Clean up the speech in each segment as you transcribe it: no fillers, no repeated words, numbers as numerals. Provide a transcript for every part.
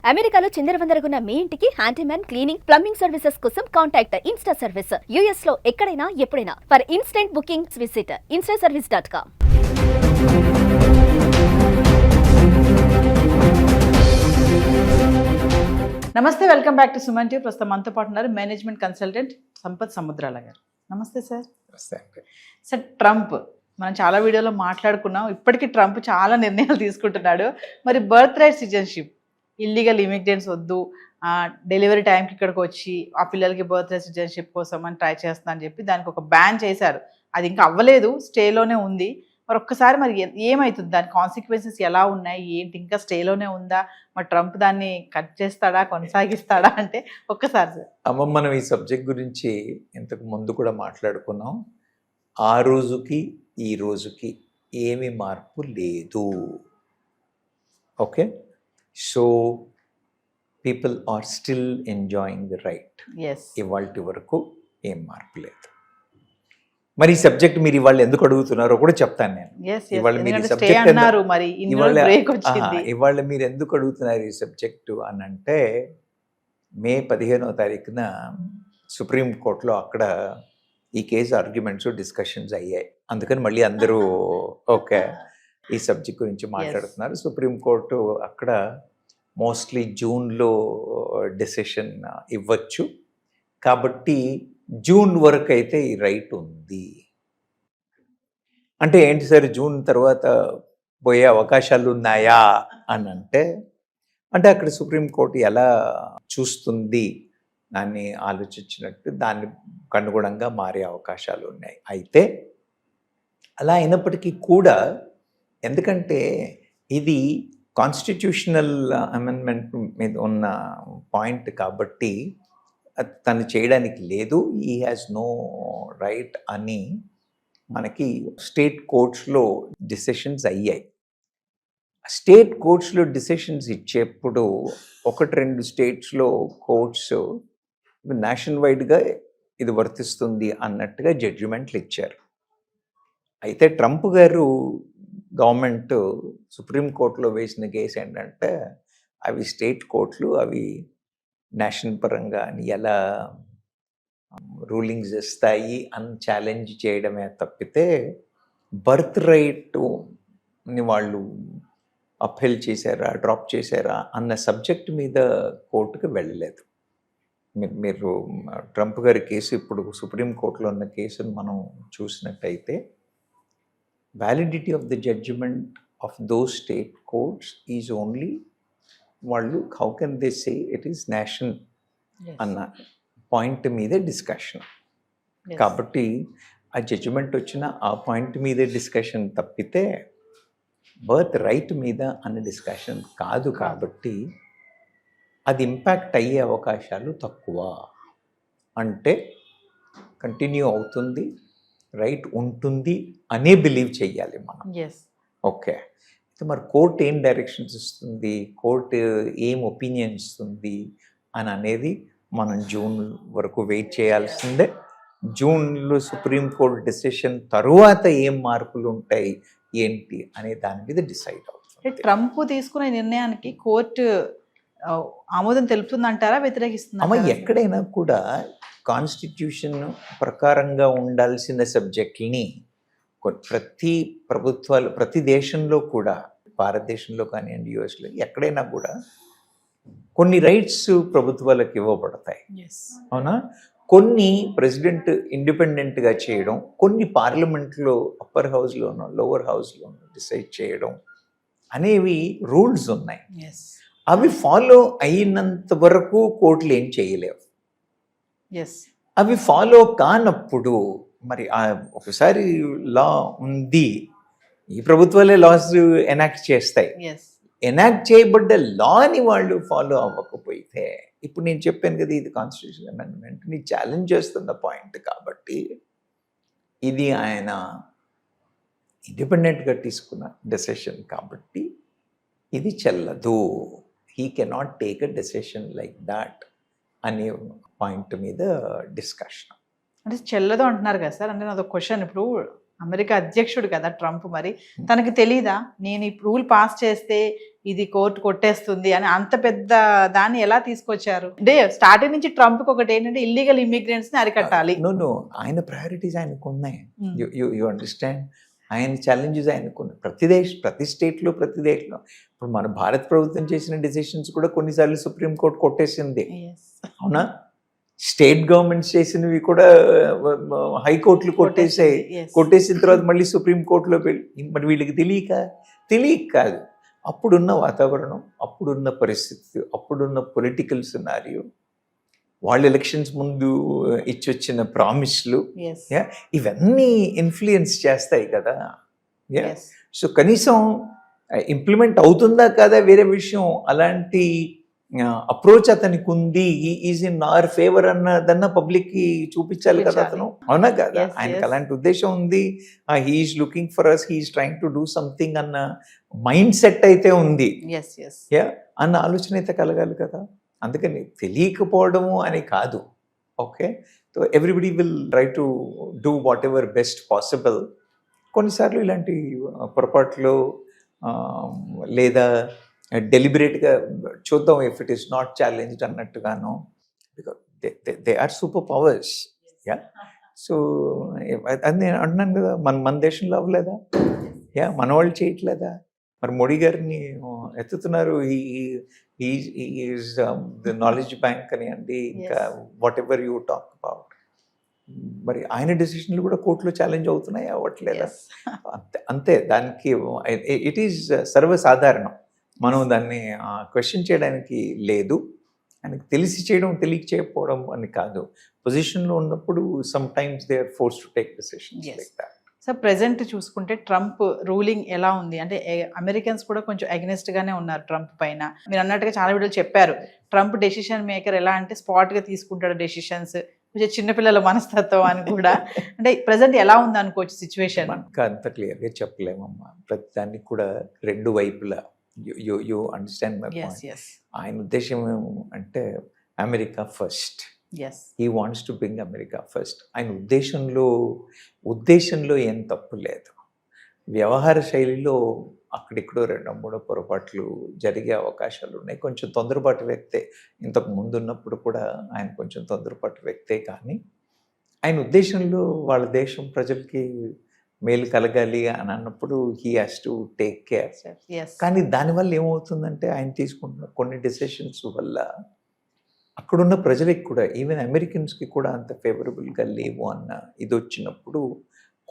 అమెరికాలో చిందరవందరగున్న మీ ఇంటికి handyman cleaning plumbing services కోసం కాంటాక్ట్ ఇన్స్టా సర్వీస్. యుఎస్ లో ఎక్కడైనా ఎప్పుడైనా for instant bookings visit instaservice.com. నమస్తే, welcome back to Suman TV. ప్రస్తుతం మనతో పాటు ఉన్నారు మేనేజ్మెంట్ కన్సల్టెంట్ సంపత్ సముద్రాల గారు. నమస్తే సార్. సార్, ట్రంప్ మనం చాలా వీడియోలో మాట్లాడుకున్నాం. ఇప్పటికీ ట్రంప్ చాలా నిర్ణయాలు తీసుకుంటున్నాడు. మరి birth right citizenship, illegal immigrants వద్దు, డెలివరీ టైంకి ఇక్కడికి వచ్చి ఆ పిల్లలకి బర్త్ రైట్ సిటిజన్షిప్ కోసం అని ట్రై చేస్తున్నా అని చెప్పి దానికి ఒక బ్యాన్ చేశారు. అది ఇంకా అవ్వలేదు, స్టేలోనే ఉంది. మరి ఒక్కసారి మరి ఏమవుతుంది, దాని కాన్సిక్వెన్సెస్ ఎలా ఉన్నాయి, ఏంటి, ఇంకా స్టేలోనే ఉందా, మరి ట్రంప్ దాన్ని కట్ చేస్తాడా, కొనసాగిస్తాడా అంటే ఒక్కసారి సార్. అమ్మ, మనం ఈ సబ్జెక్ట్ గురించి ఇంతకు ముందు కూడా మాట్లాడుకున్నాం. ఆ రోజుకి ఈ రోజుకి ఏమి మార్పు లేదు. Okay, so people are still enjoying the right. ఇవాళ వరకు ఏం మార్పు లేదు. మరి ఈ సబ్జెక్ట్ మీరు ఇవాళ ఎందుకు అడుగుతున్నారో కూడా చెప్తాను నేను. ఇవాళ మీరు ఎందుకు అడుగుతున్నారు ఈ సబ్జెక్టు అని అంటే, మే 15వ తారీఖున సుప్రీంకోర్టులో అక్కడ ఈ కేసు ఆర్గ్యుమెంట్స్ డిస్కషన్స్ అయ్యాయి. అందుకని మళ్ళీ అందరూ ఓకే ఈ సబ్జెక్ట్ గురించి మాట్లాడుతున్నారు. సుప్రీంకోర్టు అక్కడ మోస్ట్లీ జూన్లో డెసిషన్ ఇవ్వచ్చు. కాబట్టి జూన్ వరకు అయితే ఈ రైట్ ఉంది. అంటే ఏంటి సార్, జూన్ తర్వాత పోయే అవకాశాలు ఉన్నాయా అని అంటే అక్కడ సుప్రీంకోర్టు ఎలా చూస్తుంది దాన్ని ఆలోచించినట్టు దాన్ని అనుగుణంగా మారే అవకాశాలు ఉన్నాయి. అయితే అలా అయినప్పటికీ కూడా, ఎందుకంటే ఇది కాన్స్టిట్యూషనల్ అమెండ్మెంట్ మీద ఉన్న పాయింట్ కాబట్టి తను చేయడానికి లేదు, ఈ హ్యాస్ నో రైట్ అని మనకి స్టేట్ కోర్ట్స్లో డిసిషన్స్ అయ్యాయి. స్టేట్ కోర్ట్స్లో డిసిషన్స్ ఇచ్చేప్పుడు 1-2 స్టేట్స్లో కోర్ట్స్ నేషనల్ వైడ్గా ఇది వర్తిస్తుంది అన్నట్టుగా జడ్జిమెంట్లు ఇచ్చారు. అయితే ట్రంప్ గారు గవర్నమెంట్ సుప్రీంకోర్టులో వేసిన కేసు ఏంటంటే, అవి స్టేట్ కోర్టులు అవి నేషనల్ పరంగా అని ఎలా రూలింగ్స్ ఇస్తాయి అని ఛాలెంజ్ చేయడమే తప్పితే బర్త్ రైట్ని వాళ్ళు అప్హెల్ చేశారా, డ్రాప్ చేశారా అన్న సబ్జెక్ట్ మీద కోర్టుకు వెళ్ళలేదు. మీరు ట్రంప్ గారి కేసు ఇప్పుడు సుప్రీంకోర్టులో ఉన్న కేసును మనం చూసినట్టయితే, validity of the judgement of those state courts is only వాళ్ళు how can they say it is national అన్న పాయింట్ మీదే డిస్కషన్. కాబట్టి ఆ జడ్జిమెంట్ వచ్చిన ఆ పాయింట్ మీదే డిస్కషన్ తప్పితే బర్త్ రైట్ మీద అన్న డిస్కషన్ కాదు. కాబట్టి అది ఇంపాక్ట్ అయ్యే అవకాశాలు తక్కువ. అంటే కంటిన్యూ అవుతుంది, రైట్ ఉంటుంది అనే బిలీవ్ చెయ్యాలి మనం. ఓకే, మరి కోర్టు ఏం డైరెక్షన్స్ ఇస్తుంది, కోర్టు ఏం ఒపీనియన్ ఇస్తుంది అని అనేది మనం జూన్ వరకు వెయిట్ చేయాల్సిందే. జూన్లో సుప్రీంకోర్టు డెసిషన్ తరువాత ఏం మార్పులు ఉంటాయి ఏంటి అనే దాని మీద డిసైడ్ అవుతుంది. ట్రంప్ తీసుకునే నిర్ణయానికి కోర్టు ఆమోదం తెలుపుతుందంటారా, వ్యతిరేకిస్తుందా? అమ్మ, ఎక్కడైనా కూడా కాన్స్టిట్యూషన్ ప్రకారంగా ఉండాల్సిన సబ్జెక్ట్ని ప్రతి ప్రభుత్వాలు, ప్రతి దేశంలో కూడా, భారతదేశంలో కానివ్వండి, యుఎస్లో ఎక్కడైనా కూడా కొన్ని రైట్స్ ప్రభుత్వాలకు ఇవ్వబడతాయి. అవునా? కొన్ని ప్రెసిడెంట్ ఇండిపెండెంట్గా చేయడం, కొన్ని పార్లమెంట్లో అప్పర్ హౌస్లోనో లోవర్ హౌస్లోనో డిసైడ్ చేయడం అనేవి రూల్స్ ఉన్నాయి. అవి ఫాలో అయినంత వరకు కోర్టులు ఏం చేయలేవు. అవి ఫాలో కానప్పుడు మరి ఒకసారి లా ఉంది, ఈ ప్రభుత్వాలే లాస్ ఎనాక్ట్ చేస్తాయి. ఎనాక్ట్ చేయబడ్డ లాని వాళ్ళు ఫాలో అవ్వకపోతే, ఇప్పుడు నేను చెప్పాను కదా, ఇది కాన్స్టిట్యూషన్ అమెండ్మెంట్ని ఛాలెంజ్ చేస్తున్న పాయింట్ కాబట్టి ఇది ఆయన ఇండిపెండెంట్గా తీసుకున్న డెసిషన్ కాబట్టి ఇది చెల్లదు. He cannot take a decision like that అనే పాయింట్ మీద డిస్కషన్. అంటే చెల్లదు అంటున్నారు కదా సార్. అంటే నాది ఒక క్వశ్చన్, ఇప్పుడు అమెరికా అధ్యక్షుడు కదా ట్రంప్, మరి తనకి తెలీదా నేను ఈ రూల్ పాస్ చేస్తే ఇది కోర్టు కొట్టేస్తుంది అని? అంత పెద్ద దాన్ని ఎలా తీసుకొచ్చారు? అంటే స్టార్టింగ్ నుంచి ట్రంప్ ఒకటి ఏంటంటే ఇల్లీగల్ ఇమిగ్రెంట్స్ ని అరికట్టాలి. నో ఆయన ప్రయారిటీస్ ఆయనకు ఉన్నాయి. Hmm. యు అండర్స్టాండ్, ఆయన ఛాలెంజెస్ ఆయనకు ఉన్నాయి. ప్రతి స్టేట్లో ఇప్పుడు మన భారత ప్రభుత్వం చేసిన డెసిషన్స్ కూడా కొన్నిసార్లు సుప్రీంకోర్టు కొట్టేసింది, Yes. అవునా? స్టేట్ గవర్నమెంట్స్ చేసినవి కూడా హైకోర్టులు కొట్టేసాయి. Yes. కొట్టేసిన తర్వాత మళ్ళీ సుప్రీంకోర్టులో మరి వీళ్ళకి తెలియక కాదు. అప్పుడున్న వాతావరణం, అప్పుడున్న పరిస్థితి, అప్పుడున్న పొలిటికల్ సినారియో, వాళ్ళ ఎలక్షన్స్ ముందు ఇచ్చొచ్చిన ప్రామిస్లు, Yes. ఇవన్నీ ఇన్ఫ్లుయెన్స్ చేస్తాయి కదా. Yes. సో కనీసం ఇంప్లిమెంట్ అవుతుందా కాదా వేరే విషయం. అలాంటి అప్రోచ్ అతనికి ఉంది, ఈజ్ ఇన్ అవర్ ఫేవర్ అన్నదన్న పబ్లిక్ కి చూపించాలి కదా అతను, అవునా కదా? Yes, ఆయనకి yes. అలాంటి ఉద్దేశం ఉంది. He's looking for us, he's trying to do something అన్న మైండ్ సెట్ అయితే ఉంది, Yes. Yes. అన్న ఆలోచన అయితే కలగాలి కదా. అందుకని తెలియకపోవడము అని కాదు. Okay, so everybody will try to do whatever best possible. కొన్నిసార్లు ఇలాంటి పొరపాట్లు లేదా డెలిబరేట్గా చూద్దాం, if it is not challenged అన్నట్టుగాను, because they are super powers. So అది నేను అంటున్నాను కదా, మన దేశంలో అవ్వలేదా? మన వాళ్ళు చేయట్లేదా? మరి మోడీ గారిని ఎత్తుతున్నారు, ఈజ్ ద నాలెడ్జ్ బ్యాంక్ అని అండి, ఇంకా what ever you talk about. మరి ఆయన డెసిషన్లు కూడా కోర్టులో ఛాలెంజ్ అవుతున్నాయి, అవ్వట్లేదా? Yes. అంతే, దానికి ఇట్ ఈజ్ సర్వసాధారణం. మనం దాన్ని క్వశ్చన్ చేయడానికి లేదు. ఆయనకి తెలిసి చేయడం, తెలియక చేయకపోవడం అని కాదు. పొజిషన్లో ఉన్నప్పుడు sometimes they are force to take decisions Yes. Like that. So present చూసుకుంటే ట్రంప్ రూలింగ్ ఎలా ఉంది అంటే అమెరికన్స్ కూడా కొంచెం అగెనిస్ట్ గానే ఉన్నారు ట్రంప్ పైన. మీరు అన్నట్టుగా చాలా వీడియోలు చెప్పారు, ట్రంప్ డెసిషన్ మేకర్ ఎలా అంటే స్పాట్ గా తీసుకుంటాడు డెసిషన్స్, కొంచెం చిన్నపిల్లల మనస్తత్వం అని కూడా. అంటే ప్రెసెంట్ ఎలా ఉంది అనుకోవచ్చు సిచ్యువేషన్? మనకు అంత క్లియర్గా చెప్పలేమమ్మా. ప్రతి దానికి కూడా రెండు వైపులా you understand my Yes. Point. Yes. ఆయన ఉద్దేశం అంటే America first, Yes. He wants to bring America first. ఆయన ఉద్దేశంలో ఏం తప్పు లేదు. వ్యవహార శైలిలో అక్కడిక్కడో 2-3 పొరపాట్లు జరిగే అవకాశాలు ఉన్నాయి. కొంచెం తొందరపాటు వ్యక్తే, ఇంతకు ముందు ఉన్నప్పుడు కూడా ఆయన కొంచెం తొందరపాటు వ్యక్తే, కానీ ఆయన ఉద్దేశంలో వాళ్ళ దేశం ప్రజలకి మేలు కలగాలి అని అన్నప్పుడు he has to take care. Yes. కానీ దానివల్ల ఏమవుతుందంటే ఆయన తీసుకుంటున్న కొన్ని డెసిషన్స్ వల్ల అక్కడున్న ప్రజలకి కూడా, ఈవెన్ అమెరికన్స్కి కూడా అంత ఫేవరబుల్గా లేవు అన్న ఇది వచ్చినప్పుడు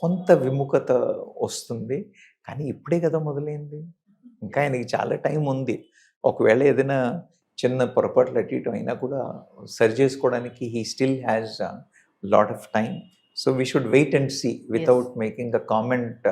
కొంత విముఖత వస్తుంది. కానీ ఇప్పుడే కదా మొదలైంది, ఇంకా ఆయనకి చాలా టైం ఉంది. ఒకవేళ ఏదైనా చిన్న పొరపాట్లు అటు ఇటు అయినా కూడా సరి చేసుకోవడానికి he still has lot of time. So we should wait and see without making a comment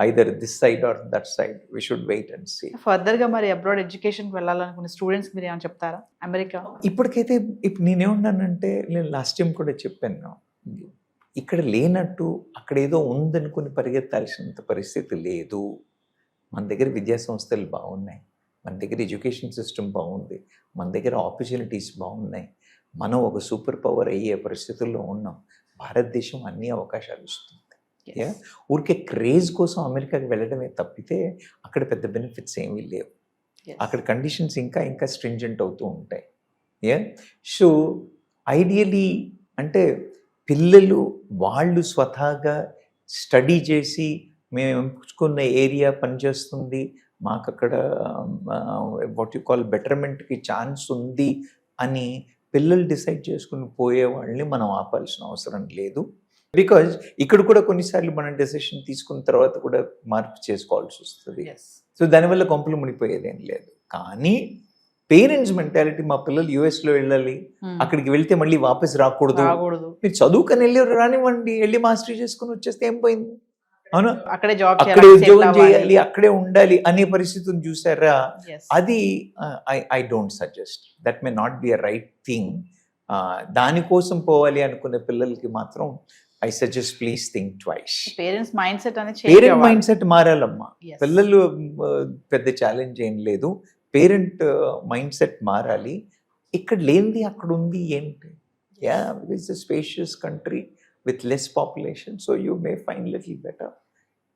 either this side or that side. We should wait and see. Further గా మరి అబ్రాడ్ ఎడ్యుకేషన్ కి వెళ్ళాలనుకునే స్టూడెంట్స్ మీరు ఏమైనా చెప్తారా? America ఇప్పటికైతే నేనేమన్నానంటే, నేను last time కూడా చెప్పాను, ఇక్కడ లేనట్టు అక్కడ ఏదో ఉందనుకుని పరిగెత్తాల్సినంత పరిస్థితి లేదు. మన దగ్గర విద్యా సంస్థలు బాగున్నాయి, మన దగ్గర ఎడ్యుకేషన్ సిస్టమ్ బాగుంది, మన దగ్గర ఆపర్చునిటీస్ బాగున్నాయి. మనం ఒక సూపర్ పవర్ అయ్యే పరిస్థితుల్లో ఉన్నాం. భారతదేశం అన్ని అవకాశాలు ఇస్తుంది. ఊరికే క్రేజ్ కోసం అమెరికాకి వెళ్ళడమే తప్పితే అక్కడ పెద్ద బెనిఫిట్స్ ఏమీ లేవు. అక్కడ కండిషన్స్ ఇంకా స్ట్రింజెంట్ అవుతూ ఉంటాయి. సో ఐడియలీ అంటే పిల్లలు వాళ్ళు స్వతహాగా స్టడీ చేసి మేము ఎంచుకున్న ఏరియా పనిచేస్తుంది, మాకు అక్కడ వాట్ యు కాల్ బెటర్మెంట్కి ఛాన్స్ ఉంది అని పిల్లలు డిసైడ్ చేసుకుని పోయే వాళ్ళని మనం ఆపాల్సిన అవసరం లేదు. బికాజ్ ఇక్కడ కూడా కొన్నిసార్లు మనం డెసిషన్ తీసుకున్న తర్వాత కూడా మార్పు చేసుకోవాల్సి వస్తుంది. సో దానివల్ల కొంపలు మునిపోయేదేం లేదు. కానీ పేరెంట్స్ మెంటాలిటీ, మా పిల్లలు యుఎస్లో వెళ్ళాలి, అక్కడికి వెళ్తే మళ్ళీ వాపస్ రాకూడదు, మీరు చదువుకొని వెళ్ళి రానివ్వండి, వెళ్ళి మాస్టరీ చేసుకుని వచ్చేస్తే ఏం పోయింది, అవును, అక్కడే ఉద్యోగం చేయాలి, అక్కడే ఉండాలి అనే పరిస్థితిని చూసారా? అది I don't suggest, that may not be a right thing. దానికోసం పోవాలి అనుకునే పిల్లలకి మాత్రం I suggest please think twice. Parents mind set మారాలమ్మా. పిల్లలు పెద్ద ఛాలెంజ్ ఏం లేదు, పేరెంట్ మైండ్ సెట్ మారాలి. ఇక్కడ లేనిది అక్కడ ఉంది ఏంటి? It's a spacious country with less population, so you may find little better.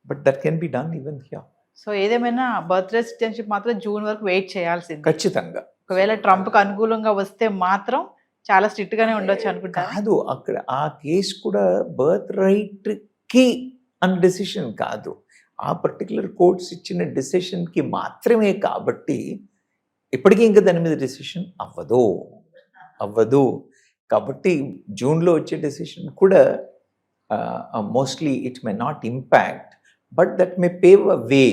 But that can be done even here. So ఏదేమైనా బర్త్డే సిటిజన్షిప్ మాత్రం జూన్ వరకు వెయిట్ చేయాల్సింది. ఖచ్చితంగా. ఒకవేళ ట్రంప్కి అనుకూలంగా వస్తే మాత్రం చాలా స్ట్రిక్ట్ గానే ఉండొచ్చు అనుకుంటా. కాదు, అక్కడ ఆ కేసు కూడా బర్త్ రైట్ కి అన్న డెసిషన్ కాదు, ఆ పర్టికులర్ కోర్ట్స్ ఇచ్చిన డెసిషన్ కి మాత్రమే. కాబట్టి ఇప్పటికీ ఇంకా దాని మీద డెసిషన్ అవ్వదు. కాబట్టి జూన్లో వచ్చే డెసిషన్ కూడా mostly it may not impact, but that may pave a way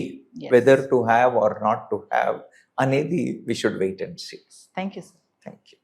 whether to have or not to have అనేది we should wait and see. Thank you sir. Thank you.